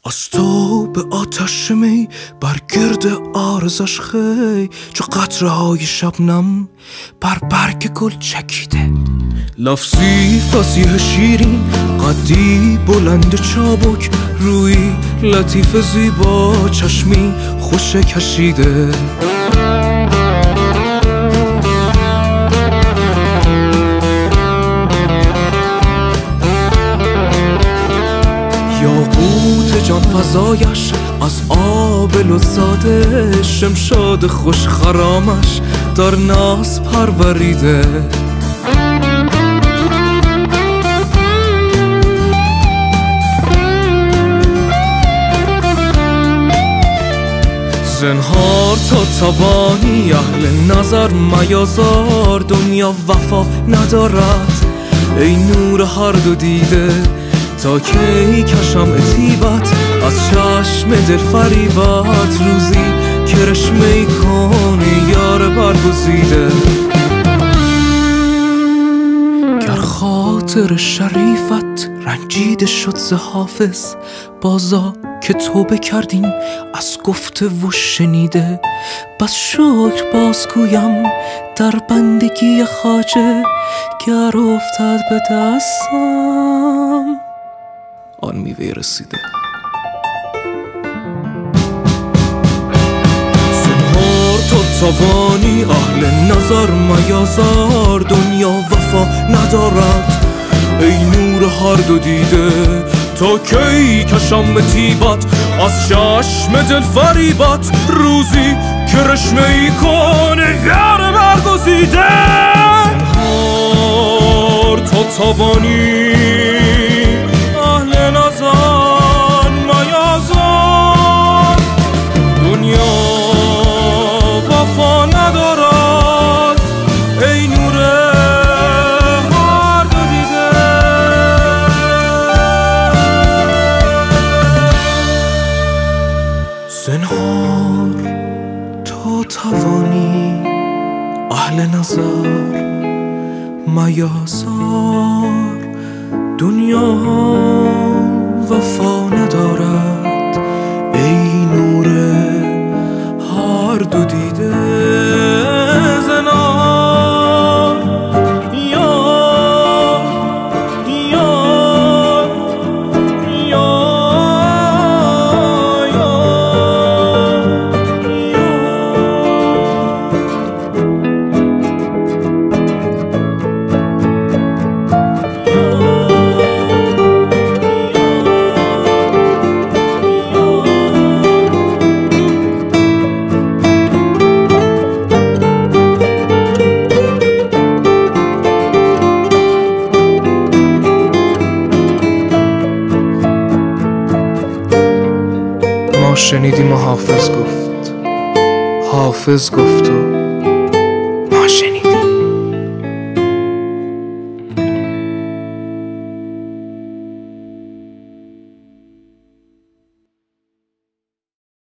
از تو به آتش می بر گرد آرزش خی، چو قطره های شبنم بر برگ گل چکیده. لفظی فصیح شیرین، قدی بلند چابک، روی لطیف زیبا، چشمی خوش کشیده. یاقوت جان فزایش از آب لطزاده، شمشاد خوش خرامش در ناز پروریده. زنهار تا توانی اهل نظر میازار، دنیا وفا ندارد ای نور هر دو دیده. تا کی کشم عتیبت از چشم دل فریبت، روزی کرشمه کنی یار برگزیده. گر خاطر شریفت رنجیده شد ز حافظ، بازا که توبه کردیم از گفته و شنیده. بس شکر باز گویم در بندگی خواجه، گر افتد به دستم آن میوه رسیده. زنهار تا توانی اهل نظر میازار، دنیا وفا ندارد ای نور هر دو دیده. تا کی کشم طیبت از چشم دل فریبت، روزی کرشمه ای کنه یار برگزیده. زنهار تا توانی اهل نظر میازار، دنیا وفا ندارد ای نور هر دو دیده. زنهار تا توانی اهل نظر میازار، دنیا وفا ندارد ای نور هر دو دیده. زنهار یا یا یا شنیدیم و حافظ گفت، حافظ گفت و ما شنیدیم.